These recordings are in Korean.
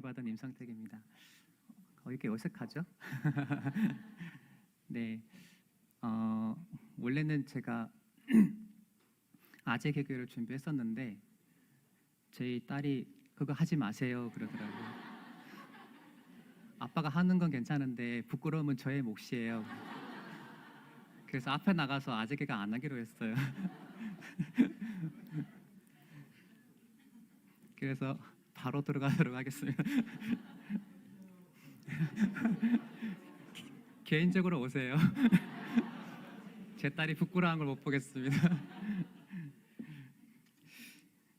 받은 임성택입니다. 이렇게 어색하죠? 네, 원래는 제가 아재 개그를 준비했었는데 저희 딸이 그거 하지 마세요 그러더라고요. 아빠가 하는 건 괜찮은데 부끄러움은 저의 몫이에요. 그래서 앞에 나가서 아재 개그 안 하기로 했어요. 그래서 바로 들어가도록 하겠습니다. 개인적으로 오세요. 제 딸이 부끄러운 걸 못 보겠습니다.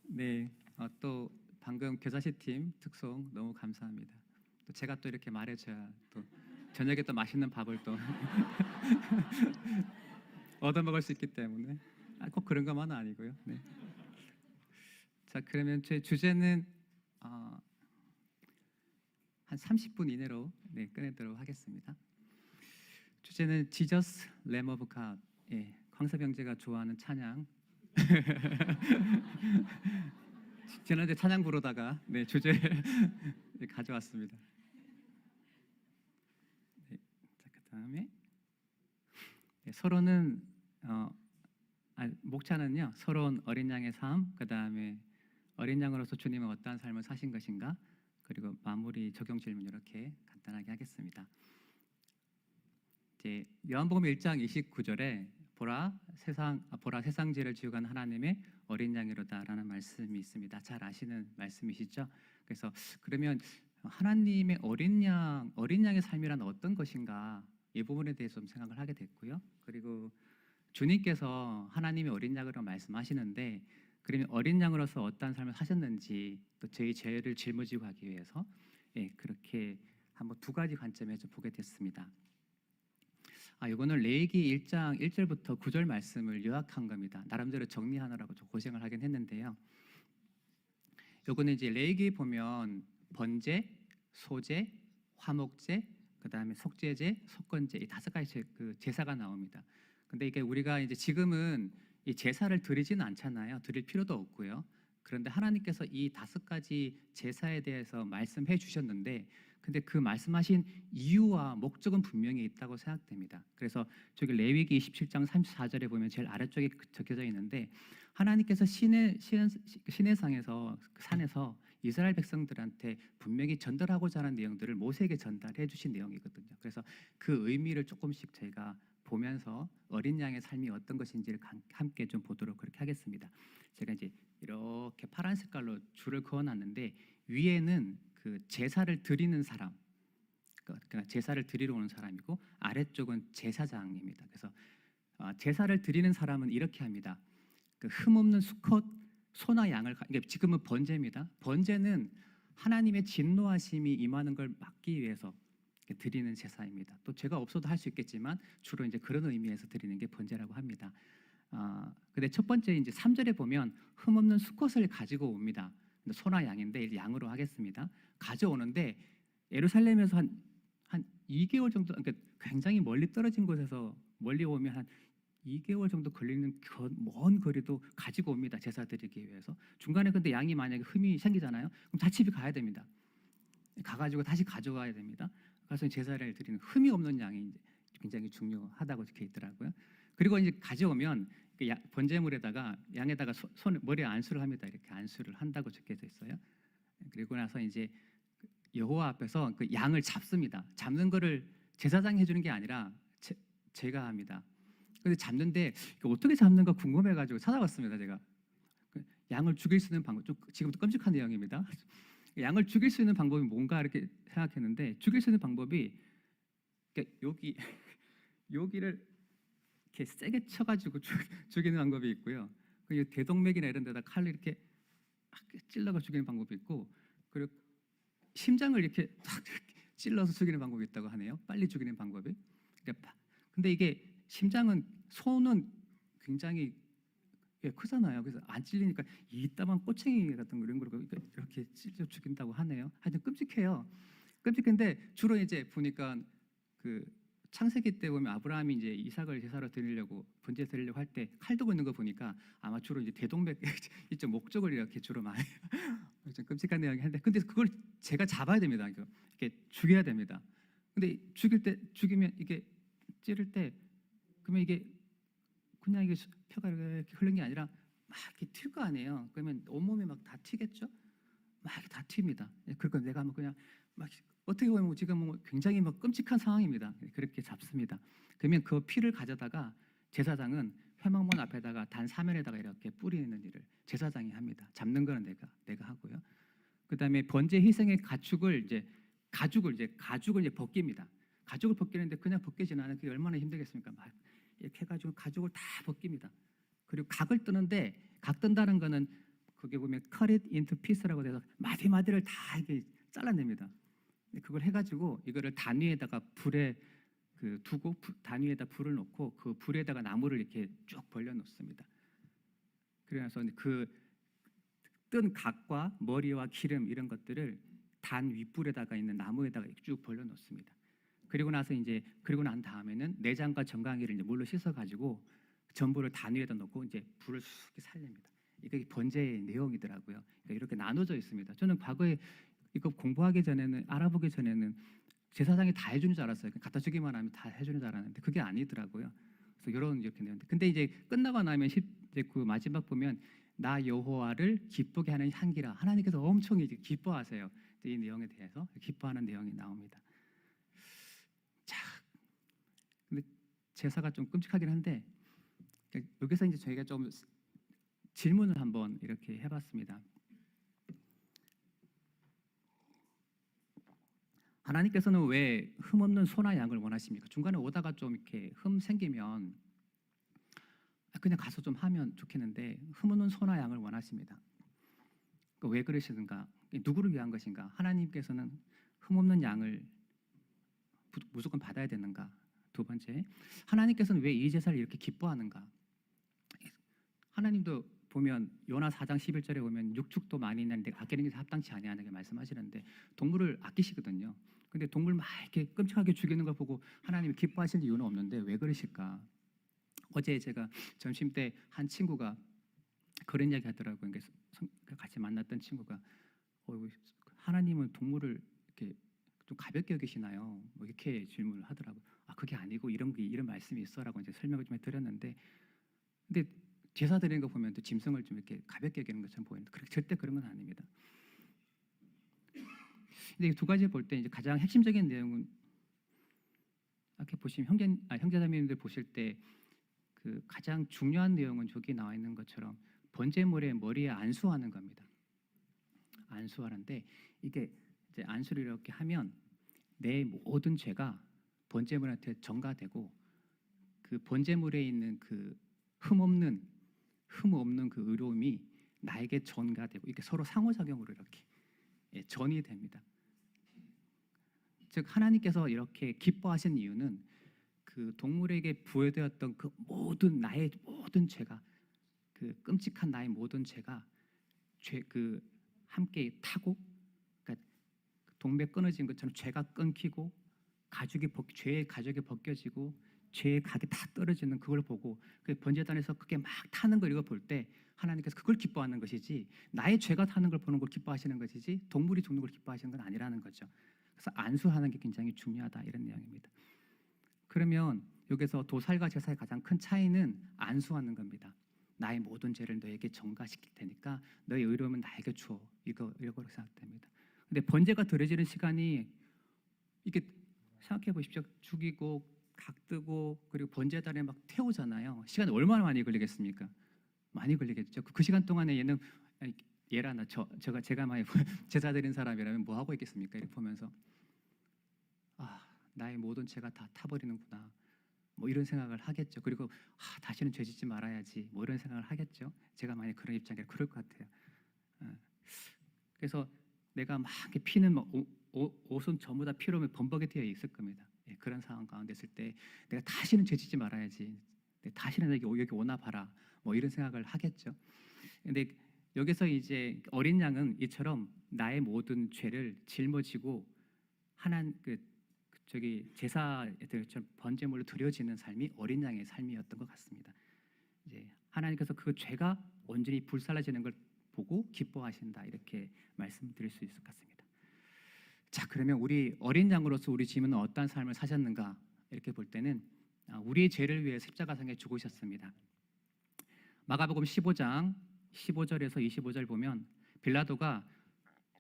네, 또 방금 교사실 팀 특송 너무 감사합니다. 또 제가 또 이렇게 말해줘야 또 저녁에 또 맛있는 밥을 또 얻어먹을 수 있기 때문에 꼭 그런 것만은 아니고요. 네. 자, 그러면 제 주제는 한 30분 이내로 끝내도록 하겠습니다. 주제는 Jesus Lamb of God. 예, 광섭형제가 좋아하는 찬양. 지난주에 찬양 부르다가 주제 가져왔습니다. 네, 자, 그다음에 서로는 목차는요. 서러운 어린 양의 삶, 그다음에 어린 양으로서 주님은 어떠한 삶을 사신 것인가, 그리고 마무리 적용 질문 이렇게 간단하게 하겠습니다. 이제 요한복음 1장 29절에 보라 세상 죄를 지고 간 하나님의 어린 양이로다라는 말씀이 있습니다. 잘 아시는 말씀이시죠? 그래서 그러면 하나님의 어린 양의 삶이란 어떤 것인가, 이 부분에 대해서 좀 생각을 하게 됐고요. 그리고 주님께서 하나님의 어린 양으로 말씀하시는데, 그러면 어린 양으로서 어떠한 삶을 사셨는지, 또 저희 죄를 짊어지고 가기 위해서 그렇게 한번 두 가지 관점에서 보게 됐습니다. 이거는 레위기 1장 1절부터 9절 말씀을 요약한 겁니다. 나름대로 정리하느라고 좀 고생을 하긴 했는데요. 요거는 이제 레위기 보면 번제, 소제, 화목제, 그다음에 속죄제, 속건제, 이 5가지 그 제사가 나옵니다. 근데 이게 우리가 이제 지금은 이 제사를 드리지는 않잖아요. 드릴 필요도 없고요. 그런데 하나님께서 이 5가지 제사에 대해서 말씀해 주셨는데, 근데 그 말씀하신 이유와 목적은 분명히 있다고 생각됩니다. 그래서 저기 레위기 27장 34절에 보면 제일 아래쪽에 적혀져 있는데, 하나님께서 시내상에서 그 산에서 이스라엘 백성들한테 분명히 전달하고자 하는 내용들을 모세에게 전달해 주신 내용이거든요. 그래서 그 의미를 조금씩 저희가 보면서 어린 양의 삶이 어떤 것인지를 함께 좀 보도록 그렇게 하겠습니다. 제가 이제 이렇게 파란 색깔로 줄을 그어놨는데, 위에는 그 제사를 드리는 사람, 그러니까 제사를 드리러 오는 사람이고, 아래쪽은 제사장입니다. 그래서 제사를 드리는 사람은 이렇게 합니다. 그 흠없는 수컷 소나 양을, 이게 지금은 번제입니다. 번제는 하나님의 진노하심이 임하는 걸 막기 위해서 드리는 제사입니다. 또 죄가 없어도 할 수 있겠지만 주로 이제 그런 의미에서 드리는 게 번제라고 합니다. 근데 첫 번째 이제 3절에 보면 흠없는 수컷을 가지고 옵니다. 소나 양인데 양으로 하겠습니다. 가져오는데 예루살렘에서 한 2개월 정도, 그러니까 굉장히 멀리 떨어진 곳에서 멀리 오면 한 2개월 정도 걸리는 먼 거리도 가지고 옵니다. 제사 드리기 위해서. 중간에 근데 양이 만약에 흠이 생기잖아요. 그럼 다시 가야 됩니다. 가가지고 다시 가져와야 됩니다. 그래서 제사를 드리는 흠이 없는 양이 굉장히 중요하다고 적혀 있더라고요. 그리고 이제 가져오면 번제물에다가 양에다가 머리에 안수를 합니다. 이렇게 안수를 한다고 적혀져 있어요. 그리고 나서 이제 여호와 앞에서 그 양을 잡습니다. 잡는 거를 제사장이 해주는 게 아니라 제가 합니다. 근데 잡는데 어떻게 잡는가 궁금해가지고 찾아봤습니다. 제가 양을 죽일 수 있는 방법, 좀 지금도 끔찍한 내용입니다. 양을 죽일 수 있는 방법이 뭔가 이렇게 생각했는데, 죽일 수 있는 방법이 여기를 이렇게 세게 쳐가지고 죽이는 방법이 있고요. 그리고 대동맥이나 이런 데다 칼을 이렇게 찔러서 죽이는 방법이 있고, 그리고 심장을 이렇게 탁 찔러서 죽이는 방법이 있다고 하네요. 빨리 죽이는 방법이. 근데 이게 심장은, 소는 굉장히 크잖아요. 그래서 안 찔리니까 이따만 꼬챙이 같은 거 이런 걸 이렇게 찔러 죽인다고 하네요. 하여튼 끔찍해요. 끔찍한데 주로 이제 보니까 그 창세기 때 보면 아브라함이 이제 이삭을 제사로 드리려고 번제 드리려고 할 때 칼 들고 있는 거 보니까 아마 주로 이제 대동맥 이쪽 목적을 이렇게 주로 많이 좀 끔찍한 내용이 한데 근데 그걸 제가 잡아야 됩니다. 이렇게 죽여야 됩니다. 근데 죽이면 이게 찌를 때 그러면 이게 그냥 이게 펴가 이렇게 흐른 게 아니라 막 이렇게 튈 거 아니에요. 그러면 온몸이 막 다 튀겠죠? 막 이렇게 다 튑니다. 그러니까 내가 뭐 그냥 막 어떻게 보면 지금 뭐 굉장히 막 끔찍한 상황입니다. 그렇게 잡습니다. 그러면 그 피를 가져다가 제사장은 회막문 앞에다가 단 사면에다가 이렇게 뿌리는 일을 제사장이 합니다. 잡는 거는 내가 하고요. 그다음에 번제 희생의 가죽을 이제 벗깁니다. 가죽을 벗기는데 그냥 벗기지는 않아요. 그게 얼마나 힘들겠습니까? 막 이렇게 해가지고 가죽을 다 벗깁니다. 그리고 각을 뜨는데 각 뜬다는 거는 거기 보면 cut it into piece라고 돼서 마디마디를 다 이렇게 잘라냅니다. 그걸 해가지고 이거를 단 위에다가 불에 두고 단 위에다 불을 놓고 그 불에다가 나무를 이렇게 쭉 벌려 놓습니다. 그래서 그 뜬 각과 머리와 기름 이런 것들을 단 윗불에다가 있는 나무에다가 쭉 벌려 놓습니다. 그리고 난 다음에는 내장과 정강이를 이제 물로 씻어 가지고 전부를 단 위에다 놓고 이제 불을 쑥 살립니다. 이게 번제의 내용이더라고요. 그러니까 이렇게 나눠져 있습니다. 저는 과거에 이거 공부하기 전에는 알아보기 전에는 제사장이 다 해주는 줄 알았어요. 갖다 주기만 하면 다 해주는 줄 알았는데 그게 아니더라고요. 그래서 이렇게 내는데 근데 이제 끝나고 나면 이제 그 마지막 보면 나 여호와를 기쁘게 하는 향기라 하나님께서 엄청 이제 기뻐하세요. 이 내용에 대해서 기뻐하는 내용이 나옵니다. 자, 근데 제사가 좀 끔찍하긴 한데 여기서 이제 저희가 좀 질문을 한번 이렇게 해봤습니다. 하나님께서는 왜 흠없는 소나 양을 원하십니까? 중간에 오다가 좀 이렇게 흠 생기면 그냥 가서 좀 하면 좋겠는데 흠없는 소나 양을 원하십니다. 왜 그러시는가? 누구를 위한 것인가? 하나님께서는 흠없는 양을 무조건 받아야 되는가? 두 번째, 하나님께서는 왜 이 제사를 이렇게 기뻐하는가? 하나님도 보면 요나 4장 11절에 보면 육축도 많이 있는데 아끼는 게 합당치 아니하는 게 말씀하시는데 동물을 아끼시거든요. 근데 동물 막 이렇게 끔찍하게 죽이는 걸 보고 하나님이 기뻐하실 이유는 없는데 왜 그러실까? 어제 제가 점심 때 한 친구가 그런 이야기 하더라고요. 같이 만났던 친구가 하나님은 동물을 이렇게 좀 가볍게 여기시나요? 뭐 이렇게 질문을 하더라고요. 그게 아니고 이런 말씀이 있어라고 이제 설명을 좀 해드렸는데, 근데 제사 드리는 거 보면 또 짐승을 좀 이렇게 가볍게 여기는 것처럼 보이는데 절대 그런 건 아닙니다. 근데 이 두 가지 볼 때 이제 가장 핵심적인 내용은 이렇게 보시면 형제자매님들 보실 때 그 가장 중요한 내용은 저기 나와 있는 것처럼 번제물의 머리에 안수하는 겁니다. 안수하는데 이게 이제 안수를 이렇게 하면 내 모든 죄가 번제물한테 전가되고 그 번제물에 있는 그 흠 없는 그 의로움이 나에게 전가되고 이렇게 서로 상호작용으로 이렇게 전이 됩니다. 즉 하나님께서 이렇게 기뻐하신 이유는 그 동물에게 부여되었던 그 나의 모든 죄가 그 끔찍한 나의 모든 죄가 함께 타고 그러니까 동맥 끊어진 것처럼 죄가 끊기고 죄의 가죽이 벗겨지고 죄의 각이 다 떨어지는 그걸 보고 그 번제단에서 그게 막 타는 걸 이거 볼 때 하나님께서 그걸 기뻐하는 것이지 나의 죄가 타는 걸 보는 걸 기뻐하시는 것이지 동물이 죽는 걸 기뻐하시는 건 아니라는 거죠. 그래서 안수하는 게 굉장히 중요하다 이런 내용입니다. 그러면 여기서 도살과 제사의 가장 큰 차이는 안수하는 겁니다. 나의 모든 죄를 너에게 전가시킬 테니까 너의 의로움은 나에게 주어 이거로 생각됩니다. 근데 번제가 드려지는 시간이 이게 생각해 보십시오. 죽이고 각 뜨고 그리고 번제단에 막 태우잖아요. 시간이 얼마나 많이 걸리겠습니까? 많이 걸리겠죠. 그 시간 동안에 얘라나 제가 많이 제사 드린 사람이라면 뭐 하고 있겠습니까? 이렇게 보면서 나의 모든 죄가 다 타버리는구나. 뭐 이런 생각을 하겠죠. 그리고 다시는 죄짓지 말아야지. 뭐 이런 생각을 하겠죠. 제가 만약 그런 입장이라 그럴 것 같아요. 그래서 내가 막 피는 옷은 전부 다 피로 범벅이 되어 있을 겁니다. 그런 상황 가운데 있을 때 내가 다시는 죄짓지 말아야지. 다시는 여기 오나 봐라. 뭐 이런 생각을 하겠죠. 근데 여기서 이제 어린 양은 이처럼 나의 모든 죄를 짊어지고 저기 제사에 번제물로 드려지는 삶이 어린 양의 삶이었던 것 같습니다. 이제 하나님께서 그 죄가 온전히 불살라지는 걸 보고 기뻐하신다 이렇게 말씀드릴 수 있을 것 같습니다. 자, 그러면 우리 어린 양으로서 우리 주님은 어떠한 삶을 사셨는가 이렇게 볼 때는 우리의 죄를 위해 십자가상에 죽으셨습니다. 마가복음 15장 15절에서 25절 보면 빌라도가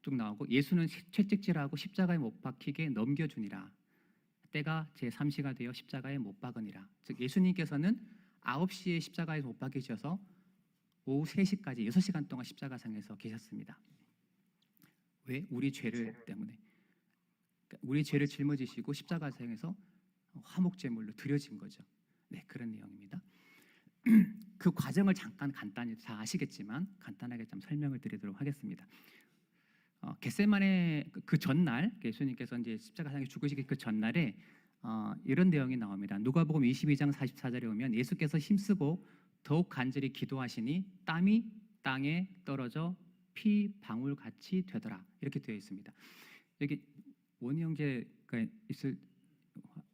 쭉 나오고 예수는 채찍질하고 십자가에 못 박히게 넘겨주니라. 때가 제3시가 되어 십자가에 못 박으니라. 즉 예수님께서는 9시에 십자가에 못 박히셔서 오후 3시까지 6시간 동안 십자가상에서 계셨습니다. 왜? 우리 죄를 때문에. 우리 죄를 짊어지시고 십자가상에서 화목제물로 드려진 거죠. 네, 그런 내용입니다. 그 과정을 잠깐 간단히 다 아시겠지만 간단하게 좀 설명을 드리도록 하겠습니다. 겟세마네 그 전날 예수님께서 이제 십자가상에 죽으시기 그 전날에 이런 내용이 나옵니다. 누가복음 22장 44절에 보면 예수께서 힘쓰고 더욱 간절히 기도하시니 땀이 땅에 떨어져 피 방울 같이 되더라 이렇게 되어 있습니다. 여기 원희 형제가 있을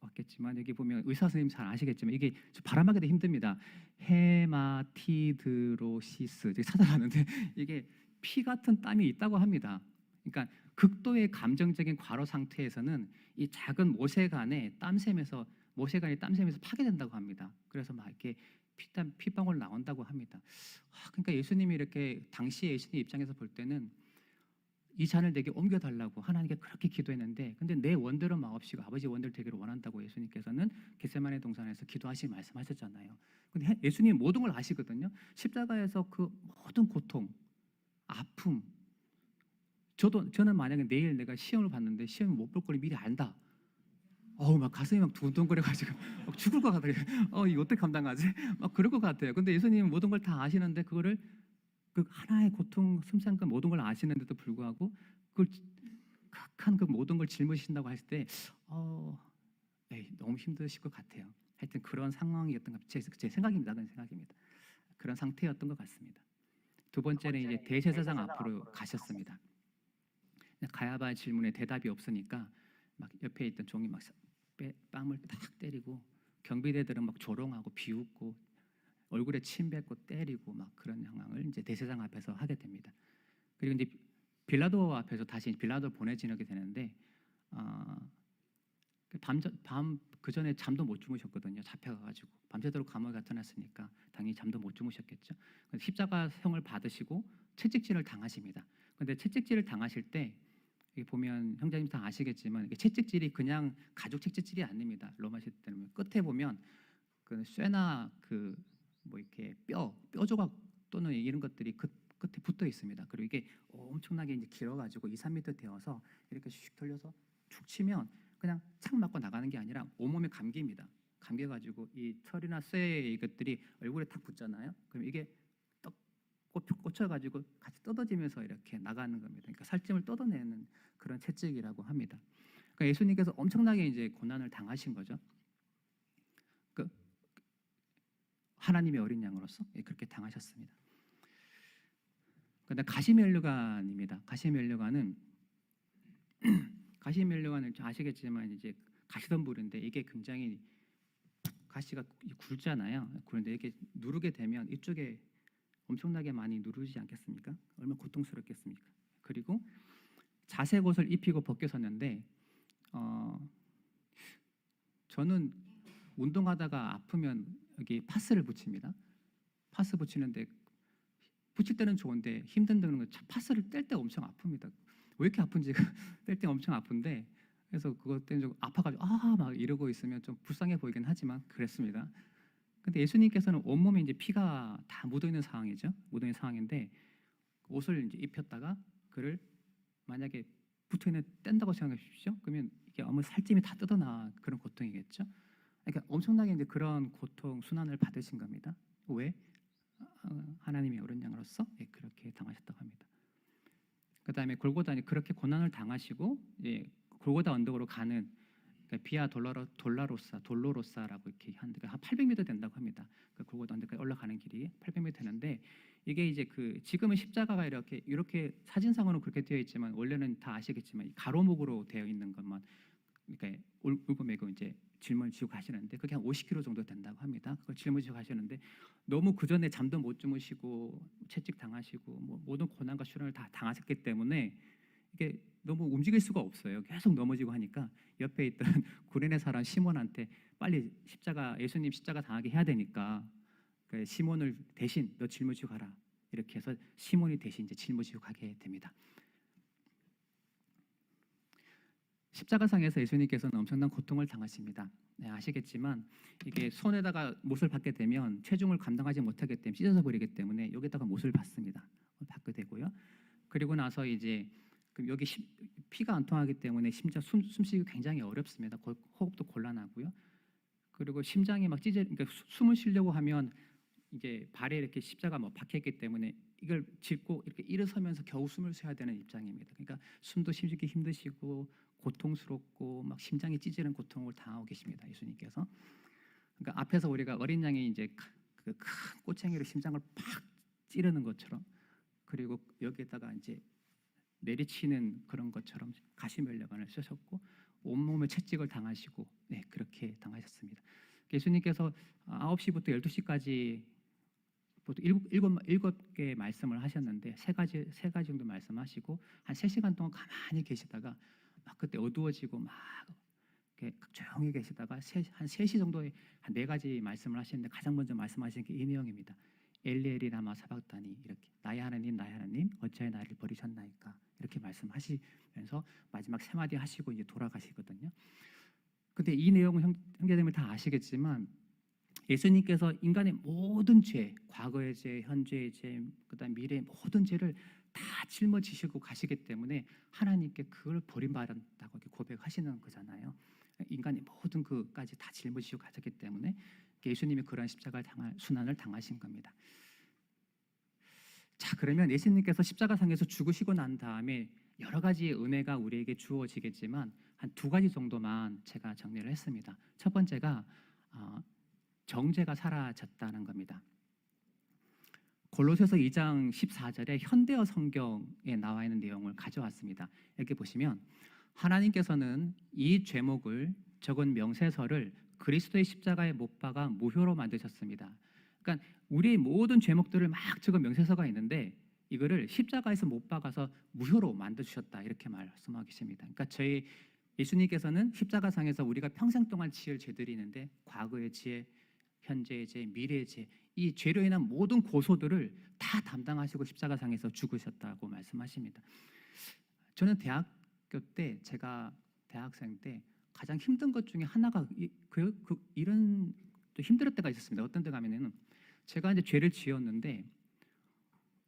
왔겠지만 여기 보면 의사 선생님 잘 아시겠지만 이게 발음하기도 힘듭니다. 헤마티드로시스 찾아봤는데 이게 피 같은 땀이 있다고 합니다. 그러니까 극도의 감정적인 과로 상태에서는 이 작은 모세간에 땀샘에서 파괴된다고 합니다. 그래서 막 이렇게 피방울 나온다고 합니다. 그러니까 예수님이 이렇게 당시에 예수님 입장에서 볼 때는 이 잔을 내게 옮겨달라고 하나님께 그렇게 기도했는데 근데 내 원대로 마옵시고 아버지 원대로 되기를 원한다고 예수님께서는 겟세마네 동산에서 기도하시고 말씀하셨잖아요. 근데 예수님 모든 걸 아시거든요. 십자가에서 그 모든 고통, 아픔 저는 만약에 내일 내가 시험을 봤는데 시험 못 볼 걸 미리 안다. 막 가슴이 막 두근두근거려가지고 막 죽을 것 같아요. 이거 어떻게 감당하지? 막 그럴 것 같아요. 근데 예수님은 모든 걸 다 아시는데 그거를 그 하나의 고통, 숨상간 모든 걸 아시는데도 불구하고 그걸 극한 그 모든 걸 짊어지신다고 했을 때 너무 힘드실 것 같아요. 하여튼 그런 상황이었던 것 제 생각입니다. 그런 생각입니다. 그런 상태였던 것 같습니다. 두 번째는 이제 대제사장 앞으로 가셨습니다. 가야바의 질문에 대답이 없으니까 막 옆에 있던 종이 막 뺨을 딱 때리고 경비대들은 막 조롱하고 비웃고 얼굴에 침 뱉고 때리고 막 그런 상황을 이제 대제사장 앞에서 하게 됩니다. 그리고 이제 빌라도 앞에서 다시 빌라도 보내지게 되는데 밤 그 전에 잠도 못 주무셨거든요. 잡혀가지고 밤새도록 감옥에 갇혀놨으니까 당연히 잠도 못 주무셨겠죠. 십자가형을 받으시고 채찍질을 당하십니다. 그런데 채찍질을 당하실 때 보면 형제님 다 아시겠지만 이게 채찍질이 그냥 가죽 채찍질이 아닙니다. 로마 시대 때는 끝에 보면 그 쇠나 그 뭐 이렇게 뼈 조각 또는 이런 것들이 그 끝에 붙어 있습니다. 그리고 이게 엄청나게 이제 길어가지고 2, 3m 되어서 이렇게 슉 돌려서 축 치면 그냥 착 맞고 나가는 게 아니라 온몸에 감깁니다. 감겨가지고 이 철이나 쇠 이것들이 얼굴에 탁 붙잖아요. 그럼 이게 떡 꽂혀가지고 같이 뜯어지면서 이렇게 나가는 겁니다. 그러니까 살찜을 뜯어내는 그런 채찍이라고 합니다. 그러니까 예수님께서 엄청나게 이제 고난을 당하신 거죠. 하나님의 어린 양으로서 그렇게 당하셨습니다. 그다음 가시멜르관입니다. 가시멜르관은 아시겠지만 이제 가시덤불인데 이게 굉장히 가시가 굵잖아요. 그런데 이렇게 누르게 되면 이쪽에 엄청나게 많이 누르지 않겠습니까? 얼마나 고통스럽겠습니까? 그리고 자색 옷을 입히고 벗겨섰는데 저는 운동하다가 아프면 여기 파스를 붙입니다. 파스 붙이는데 붙일 때는 좋은데 힘든 데는 파스를 뗄 때 엄청 아픕니다. 왜 이렇게 아픈지 뗄 때 엄청 아픈데 그래서 그것 때문에 좀 아파가지고 막 이러고 있으면 좀 불쌍해 보이긴 하지만 그랬습니다. 근데 예수님께서는 온몸에 이제 피가 다 묻어있는 상황이죠. 묻어있는 상황인데 옷을 이제 입혔다가 그를 만약에 붙어있는 뗀다고 생각해 주십시오. 그러면 이게 아무 살찜이 다 뜯어나 그런 고통이겠죠. 그러니까 엄청나게 이제 그런 고통 순환을 받으신 겁니다. 왜? 하나님의 어린 양으로서 그렇게 당하셨다고 합니다. 그다음에 골고다 그렇게 고난을 당하시고 골고다 언덕으로 가는 그러니까 비아 돌로로사라고 이렇게 하는데 한 800m 된다고 합니다. 그 골고다 언덕까지 올라가는 길이 800m 되는데 이게 이제 그 지금은 십자가가 이렇게 사진상으로 그렇게 되어 있지만 원래는 다 아시겠지만 가로목으로 되어 있는 것만 그러니까 울고 매고 이제 짊을 지고 가시는데 그게 한 50kg 정도 된다고 합니다. 그걸 짊을 지고 가시는데 너무 그 전에 잠도 못 주무시고 채찍 당하시고 뭐 모든 고난과 시련을 다 당하셨기 때문에 이게 너무 움직일 수가 없어요. 계속 넘어지고 하니까 옆에 있던 구레네 사람 시몬한테 빨리 예수님 십자가 당하게 해야 되니까 그 시몬을 대신 너 짊어지고 가라 이렇게 해서 시몬이 대신 이제 짊어지고 가게 됩니다. 십자가상에서 예수님께서는 엄청난 고통을 당하십니다. 네, 아시겠지만 이게 손에다가 못을 받게 되면 체중을 감당하지 못하기 때문에 찢어져 버리기 때문에 여기다가 못을 받습니다. 받게 되고요. 그리고 나서 이제 여기 피가 안 통하기 때문에 심지어 숨쉬기 굉장히 어렵습니다. 호흡도 곤란하고요. 그리고 심장이 막 그러니까 숨을 쉬려고 하면 이제 발에 이렇게 십자가 뭐 박혀있기 때문에 이걸 짚고 이렇게 일어서면서 겨우 숨을 쉬어야 되는 입장입니다. 그러니까 숨도 쉬기 힘드시고 고통스럽고 막 심장이 찢어지는 고통을 당하고 계십니다. 예수님께서. 그러니까 앞에서 우리가 어린 양이 이제 그 큰 꼬챙이로 심장을 팍 찌르는 것처럼 그리고 여기에다가 이제 내리치는 그런 것처럼 가시면류관을 쓰셨고 온몸에 채찍을 당하시고 네, 그렇게 당하셨습니다. 예수님께서 9시부터 12시까지 보통 7개 말씀을 하셨는데 세 가지 정도 말씀하시고 한 3시간 동안 가만히 계시다가 막 그때 어두워지고 막 이렇게 조용히 계시다가 한 3시 정도에 한 4가지 말씀을 하시는데 가장 먼저 말씀하신 게 이 내용입니다. 엘리 엘리 라마 사박다니 이렇게 나의 하나님 어찌하여 나를 버리셨나이까 이렇게 말씀하시면서 마지막 3마디 하시고 이제 돌아가시거든요. 근데 이 내용은 형제님들 다 아시겠지만 예수님께서 인간의 모든 죄, 과거의 죄, 현재의 죄, 그다음 미래의 모든 죄를 다 짊어지시고 가시기 때문에 하나님께 그걸 버림받았다고 이렇게 고백하시는 거잖아요. 인간의 모든 그까지 다 짊어지시고 가셨기 때문에 예수님이 그러한 십자가 순환을 당하신 겁니다. 자, 그러면 예수님께서 십자가상에서 죽으시고 난 다음에 여러 가지 은혜가 우리에게 주어지겠지만 한 2가지 정도만 제가 정리를 했습니다. 첫 번째가 정죄가 사라졌다는 겁니다. 골로새서 2장 14절에 현대어 성경에 나와 있는 내용을 가져왔습니다. 이렇게 보시면 하나님께서는 이 죄목을 적은 명세서를 그리스도의 십자가에 못 박아 무효로 만드셨습니다. 그러니까 우리의 모든 죄목들을 막 적은 명세서가 있는데 이거를 십자가에서 못 박아서 무효로 만드셨다 이렇게 말씀하고 계십니다. 그러니까 저희 예수님께서는 십자가상에서 우리가 평생 동안 지을 죄들이 있는데 과거의 죄, 현재의 죄, 미래의 죄, 이 죄로 인한 모든 고소들을 다 담당하시고 십자가상에서 죽으셨다고 말씀하십니다. 저는 대학교 때 제가 대학생 때 가장 힘든 것 중에 하나가 이런 또 힘들었을 때가 있었습니다. 어떤 데 가면은 제가 이제 죄를 지었는데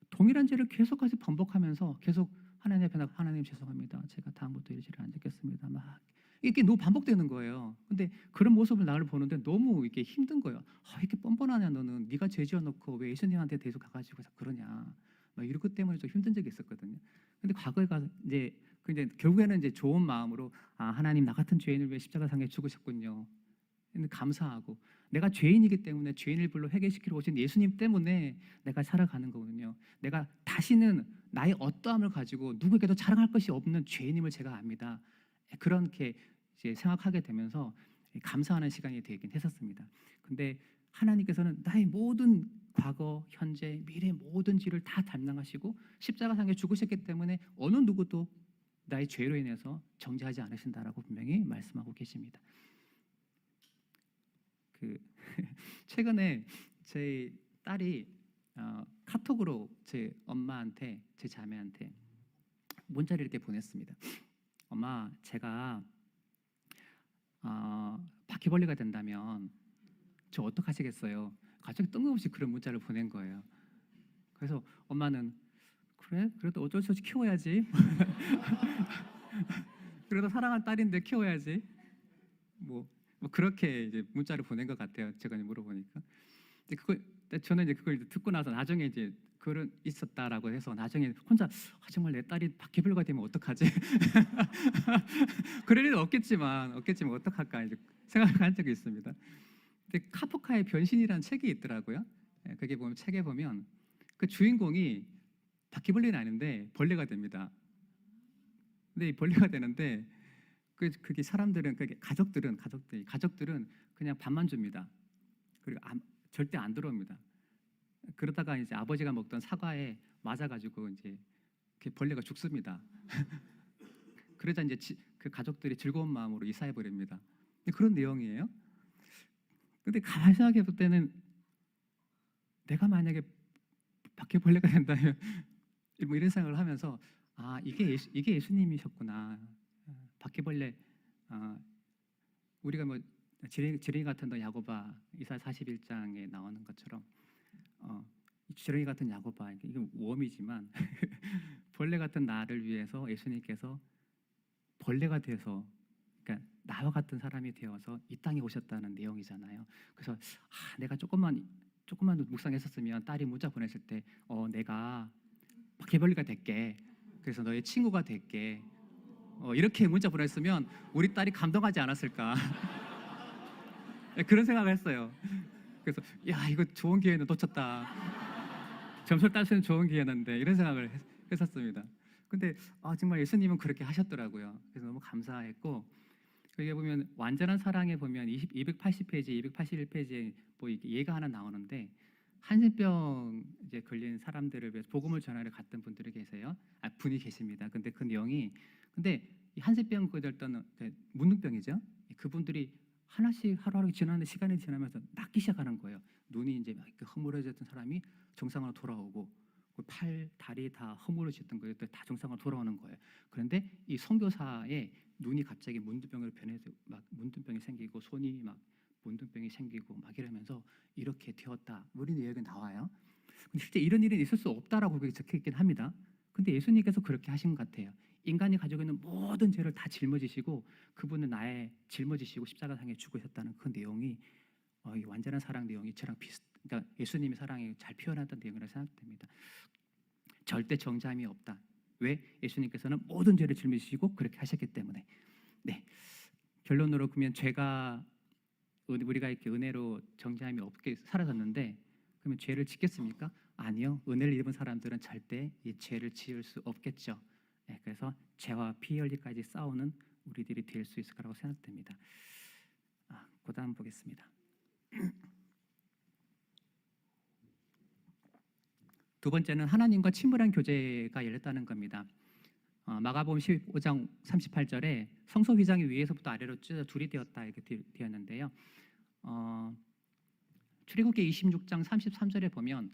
동일한 죄를 계속해서 반복하면서 계속 하나님 앞에 나가 하나님 죄송합니다. 제가 다음부터 이런 죄를 안 짓겠습니다. 막 이게 너무 반복되는 거예요. 근데 그런 모습을 나를 보는데 너무 이게 힘든 거예요. 이렇게 뻔뻔하냐 너는 네가 죄 지어놓고 왜 예수님한테 계속 가가지고 그러냐. 막 이런 것 때문에 좀 힘든 적이 있었거든요. 근데 과거에 가서 이제 결국에는 이제 좋은 마음으로 하나님 나 같은 죄인을 위해 십자가상에 죽으셨군요. 감사하고 내가 죄인이기 때문에 죄인을 불러 회개시키러 오신 예수님 때문에 내가 살아가는 거거든요. 내가 다시는 나의 어떠함을 가지고 누구에게도 자랑할 것이 없는 죄인임을 제가 압니다. 그렇게 이제 생각하게 되면서 감사하는 시간이 되긴 했었습니다. 근데 하나님께서는 나의 모든 과거, 현재, 미래 모든 죄를 다 담당하시고 십자가상에 죽으셨기 때문에 어느 누구도 나의 죄로 인해서 정죄하지 않으신다라고 분명히 말씀하고 계십니다. 최근에 제 딸이 카톡으로 제 엄마한테 제 자매한테 문자를 이렇게 보냈습니다. 엄마, 제가 바퀴벌레가 된다면 저 어떡하시겠어요? 갑자기 뜬금없이 그런 문자를 보낸 거예요. 그래서 엄마는 그래? 그래도 어쩔 수 없이 키워야지. 그래도 사랑하는 딸인데 키워야지. 뭐 그렇게 이제 문자를 보낸 것 같아요. 제가 물어보니까. 저는 이제 그걸 듣고 나서 나중에 이제 그런 있었다라고 해서 나중에 혼자 정말 내 딸이 바퀴벌레가 되면 어떡하지? 그럴 일은 없겠지만 어떡할까 이제 생각한 적이 있습니다. 근데 카프카의 변신이라는 책이 있더라고요. 그게 보면 책에 보면 그 주인공이 바퀴벌레는 아닌데 벌레가 됩니다. 근데 이 벌레가 되는데 그게 사람들은 그게 가족들은 그냥 밥만 줍니다. 그리고 절대 안 들어옵니다. 그러다가 이제 아버지가 먹던 사과에 맞아가지고 이제 벌레가 죽습니다. 그러자 이제 그 가족들이 즐거운 마음으로 이사해 버립니다. 그런 내용이에요. 근데 가만히 생각해 볼 때는 내가 만약에 바퀴벌레가 된다면 뭐 이런 생각을 하면서 이게 예수님이셨구나. 바퀴벌레 우리가 뭐 지렁이 같은 너 야고바 이사야 41장에 나오는 것처럼 지렁이 같은 야고바 이게 웜이지만 벌레 같은 나를 위해서 예수님께서 벌레가 돼서 그러니까 나와 같은 사람이 되어서 이 땅에 오셨다는 내용이잖아요. 그래서 내가 조금만 묵상했었으면 딸이 문자 보냈을 때 내가 바퀴벌레가 될게. 그래서 너의 친구가 될게. 이렇게 문자 보냈으면 우리 딸이 감동하지 않았을까. 그런 생각을 했어요. 그래서 이거 좋은 기회는 놓쳤다. 점수를 딸 수 있는 좋은 기회였는데 이런 생각을 했었습니다. 근데 정말 예수님은 그렇게 하셨더라고요. 그래서 너무 감사했고 여기 보면 완전한 사랑에 보면 280페이지, 281페이지에 뭐 예가 하나 나오는데 한센병 이제 걸린 사람들을 위해서 복음을 전하러 갔던 분들이 계세요. 분이 계십니다. 근데 그 내용이 이 한센병 걸렸던 문둥병이죠. 그분들이 하나씩 하루하루 지나는 시간이 지나면서 낫기 시작하는 거예요. 눈이 이제 막 허물어졌던 사람이 정상으로 돌아오고 팔, 다리 다 허물어졌던 거예요. 다 정상으로 돌아오는 거예요. 그런데 이 선교사의 눈이 갑자기 문둥병으로 변해서 막 문둥병이 생기고 손이 막 문둥병이 생기고 막 이러면서 이렇게 되었다. 우리 내용에 나와요. 근데 실제 이런 일은 있을 수 없다라고 그게 적혀 있긴 합니다. 근데 예수님께서 그렇게 하신 것 같아요. 인간이 가지고 있는 모든 죄를 다 짊어지시고 그분은 나의 짊어지시고 십자가상에 죽으셨다는 그 내용이 이 완전한 사랑 내용이 저랑 그러니까 예수님의 사랑이 잘 표현했던 내용이라고 생각됩니다. 절대 정죄함이 없다. 왜? 예수님께서는 모든 죄를 짊어지시고 그렇게 하셨기 때문에. 네. 결론으로 보면 우리가 이렇게 은혜로 정죄함이 없게 살아졌는데 그러면 죄를 짓겠습니까? 아니요. 은혜를 입은 사람들은 절대 이 죄를 지을 수 없겠죠. 네, 그래서 죄와 피 흘리까지 싸우는 우리들이 될 수 있을 거라고 생각됩니다. 그다음 보겠습니다. 두 번째는 하나님과 친밀한 교제가 열렸다는 겁니다. 마가복음 15장 38절에 성소 휘장이 위에서부터 아래로 찢어 둘이 되었다 이렇게 되었는데요. 출애굽기 26장 33절에 보면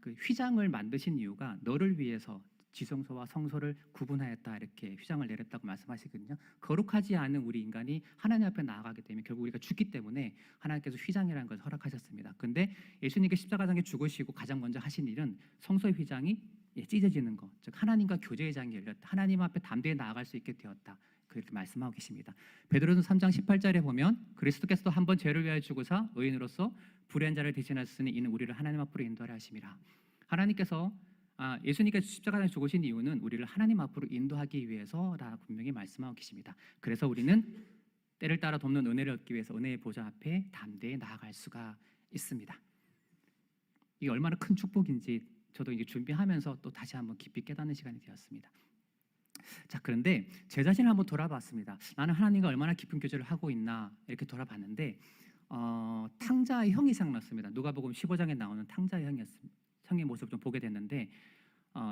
그 휘장을 만드신 이유가 너를 위해서 지성소와 성소를 구분하였다 이렇게 휘장을 내렸다고 말씀하시거든요. 거룩하지 않은 우리 인간이 하나님 앞에 나아가게 되면 결국 우리가 죽기 때문에 하나님께서 휘장이라는 것을 허락하셨습니다. 그런데 예수님께 십자가상에 죽으시고 가장 먼저 하신 일은 성소의 휘장이 찢어지는 것, 즉 하나님과 교제의 장이 열렸다. 하나님 앞에 담대히 나아갈 수 있게 되었다. 그렇게 말씀하고 계십니다. 베드로서 3장 18절에 보면 그리스도께서도 한 번 죄를 위하여 죽으사 의인으로서 불의한 자를 대신하셨으니 이는 우리를 하나님 앞으로 인도하려 하심이라. 하나님께서 예수님께서 십자가에 죽으신 이유는 우리를 하나님 앞으로 인도하기 위해서라고 분명히 말씀하고 계십니다. 그래서 우리는 때를 따라 돕는 은혜를 얻기 위해서 은혜의 보좌 앞에 담대히 나아갈 수가 있습니다. 이게 얼마나 큰 축복인지 저도 이게 준비하면서 또 다시 한번 깊이 깨닫는 시간이 되었습니다. 자, 그런데 제 자신을 한번 돌아봤습니다. 나는 하나님과 얼마나 깊은 교제를 하고 있나 이렇게 돌아봤는데 탕자의 형이 생각났습니다. 누가복음 15장에 나오는 탕자의 형의 모습을 좀 보게 됐는데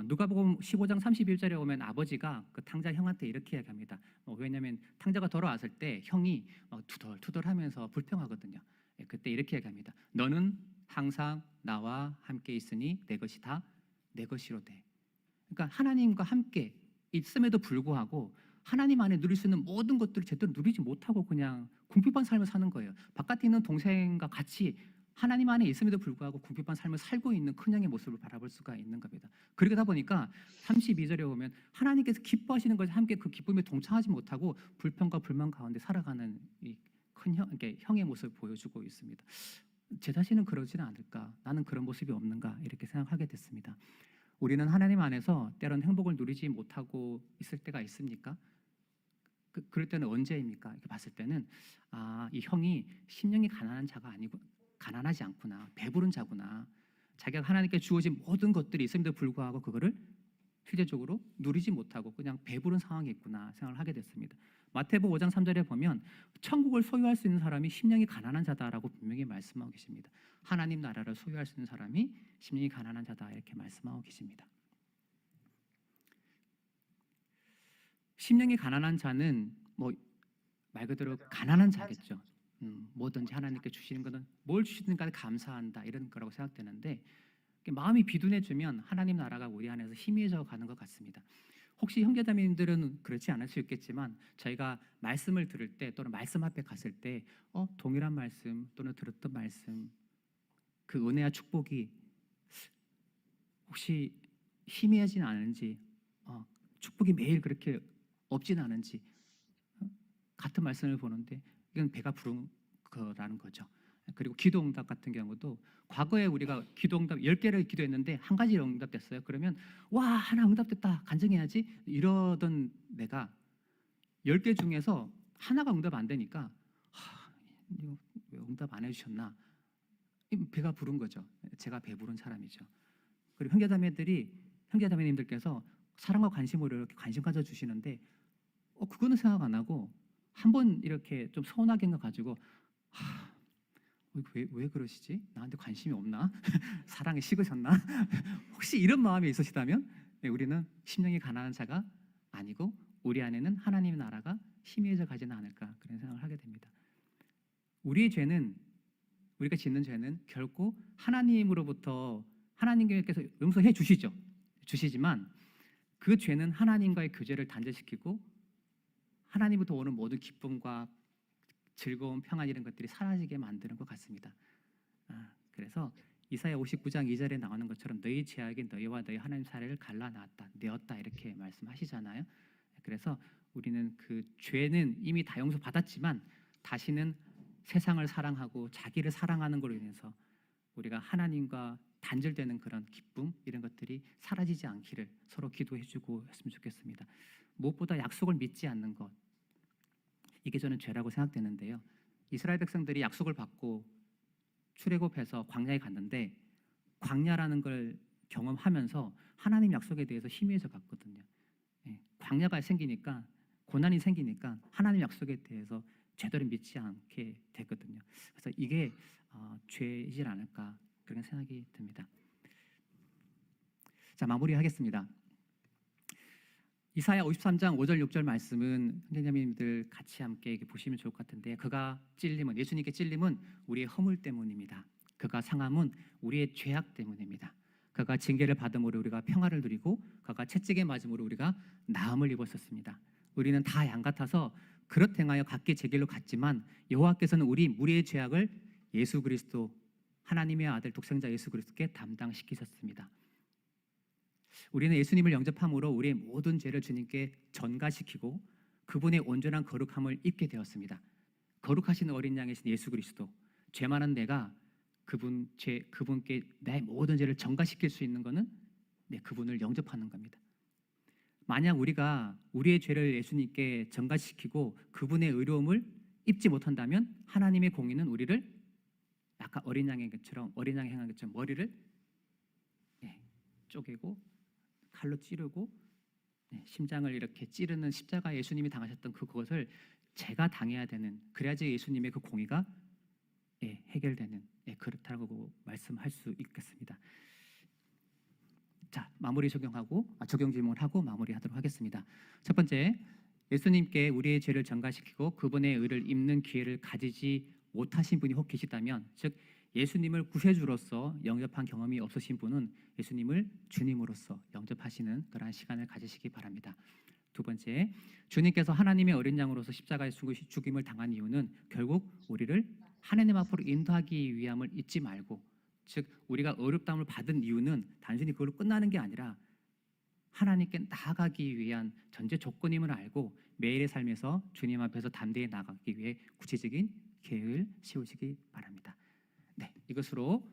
누가복음 15장 31절에 오면 아버지가 그 탕자 형한테 이렇게 이야기합니다. 왜냐하면 탕자가 돌아왔을 때 형이 투덜투덜하면서 불평하거든요. 그때 이렇게 얘기합니다. 너는 항상 나와 함께 있으니 내 것이 다 내 것이로되. 그러니까 하나님과 함께 있음에도 불구하고 하나님 안에 누릴 수 있는 모든 것들을 제대로 누리지 못하고 그냥 궁핍한 삶을 사는 거예요. 바깥에 있는 동생과 같이 하나님 안에 있음에도 불구하고 궁핍한 삶을 살고 있는 큰형의 모습을 바라볼 수가 있는 겁니다. 그러다 보니까 32절에 보면 하나님께서 기뻐하시는 것에 함께 그 기쁨에 동참하지 못하고 불평과 불만 가운데 살아가는 이 형의 모습을 보여주고 있습니다. 제 자신은 그러지는 않을까? 나는 그런 모습이 없는가? 이렇게 생각하게 됐습니다. 우리는 하나님 안에서 때로는 행복을 누리지 못하고 있을 때가 있습니까? 그럴 때는 언제입니까? 이렇게 봤을 때는 이 형이 심령이 가난한 자가 아니고 가난하지 않구나, 배부른 자구나. 자기가 하나님께 주어진 모든 것들이 있음에도 불구하고 그거를 실제적으로 누리지 못하고 그냥 배부른 상황이 있구나 생각을 하게 됐습니다. 마태복음 5장 3절에 보면 천국을 소유할 수 있는 사람이 심령이 가난한 자다라고 분명히 말씀하고 계십니다. 하나님 나라를 소유할 수 있는 사람이 심령이 가난한 자다 이렇게 말씀하고 계십니다. 심령이 가난한 자는 뭐 말 그대로 가난한 자겠죠. 뭐든지 하나님께 주시는 것은 뭘 주시든가 감사한다 이런 거라고 생각되는데 마음이 비둔해지면 하나님 나라가 우리 안에서 희미해져 가는 것 같습니다. 혹시 형제자매님들은 그렇지 않을 수 있겠지만 저희가 말씀을 들을 때 또는 말씀 앞에 갔을 때 동일한 말씀 또는 들었던 말씀 그 은혜와 축복이 혹시 희미하진 않은지 축복이 매일 그렇게 없진 않은지 같은 말씀을 보는데 이건 배가 부른 거라는 거죠. 그리고 기도응답 같은 경우도 과거에 우리가 기도응답 10개를 기도했는데 한 가지 응답됐어요. 그러면 와 하나 응답됐다 간증해야지 이러던 내가 10개 중에서 하나가 응답 안 되니까 이거 왜 응답 안 해주셨나 배가 부른 거죠. 제가 배부른 사람이죠. 그리고 형제자매님들께서 사랑과 관심으로 이렇게 관심 가져주시는데 그거는 생각 안 하고 한번 이렇게 좀 서운하게 가지고 왜 그러시지? 나한테 관심이 없나? 사랑이 식으셨나? 혹시 이런 마음이 있으시다면 우리는 심령이 가난한 자가 아니고 우리 안에는 하나님의 나라가 희미해져 가지는 않을까 그런 생각을 하게 됩니다. 우리의 죄는 우리가 짓는 죄는 결코 하나님으로부터 하나님께서 용서해 주시지만 그 죄는 하나님과의 교제를 단절시키고 하나님부터 오는 모든 기쁨과 즐거움, 평안 이런 것들이 사라지게 만드는 것 같습니다. 그래서 이사야 59장 2절에 나오는 것처럼 너희 죄악이 너희와 너희 하나님 사이를 갈라놨다, 내었다 이렇게 말씀하시잖아요. 그래서 우리는 그 죄는 이미 다 용서 받았지만 다시는 세상을 사랑하고 자기를 사랑하는 걸로 인해서 우리가 하나님과 단절되는 그런 기쁨 이런 것들이 사라지지 않기를 서로 기도해주고 했으면 좋겠습니다. 무엇보다 약속을 믿지 않는 것 이게 저는 죄라고 생각되는데요. 이스라엘 백성들이 약속을 받고 출애굽해서 광야에 갔는데 광야라는 걸 경험하면서 하나님 약속에 대해서 희미해져 갔거든요. 광야가 생기니까 고난이 생기니까 하나님 약속에 대해서 제대로 믿지 않게 됐거든요. 그래서 이게 죄이지 않을까 그런 생각이 듭니다. 자 마무리하겠습니다. 이사야 53장 5절 6절 말씀은 형제자매님들 같이 함께 보시면 좋을 것 같은데 그가 찔림은 예수님께 찔림은 우리의 허물 때문입니다. 그가 상함은 우리의 죄악 때문입니다. 그가 징계를 받음으로 우리가 평화를 누리고 그가 채찍에 맞음으로 우리가 나음을 입었었습니다. 우리는 다 양 같아서 그릇 행하여 각기 제 길로 갔지만 여호와께서는 우리 무리의 죄악을 예수 그리스도 하나님의 아들 독생자 예수 그리스도께 담당시키셨습니다. 우리는 예수님을 영접함으로 우리의 모든 죄를 주님께 전가시키고 그분의 온전한 거룩함을 입게 되었습니다. 거룩하신 어린 양이신 예수 그리스도 죄 많은 내가 그분께 내 모든 죄를 전가시킬 수 있는 것은 그분을 영접하는 겁니다. 만약 우리가 우리의 죄를 예수님께 전가시키고 그분의 의로움을 입지 못한다면 하나님의 공의는 우리를 아까 어린 양의 것처럼 어린 양이 행한 것처럼 머리를 쪼개고 칼로 찌르고 심장을 이렇게 찌르는 십자가 예수님이 당하셨던 그것을 제가 당해야 되는 그래야지 예수님의 그 공의가 해결되는 그렇다고 말씀할 수 있겠습니다. 자 마무리 적용 질문을 하고 마무리하도록 하겠습니다. 첫 번째 예수님께 우리의 죄를 전가시키고 그분의 의를 입는 기회를 가지지 못하신 분이 혹 계시다면 즉 예수님을 구세주로서 영접한 경험이 없으신 분은 예수님을 주님으로서 영접하시는 그러한 시간을 가지시기 바랍니다. 두 번째, 주님께서 하나님의 어린 양으로서 십자가에 죽임을 당한 이유는 결국 우리를 하나님 앞으로 인도하기 위함을 잊지 말고 즉 우리가 어렵다움을 받은 이유는 단순히 그걸로 끝나는 게 아니라 하나님께 나아가기 위한 전제 조건임을 알고 매일의 삶에서 주님 앞에서 담대히 나아가기 위해 구체적인 계획을 세우시기 바랍니다. 이것으로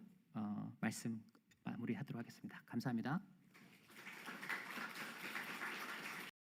말씀 마무리하도록 하겠습니다. 감사합니다.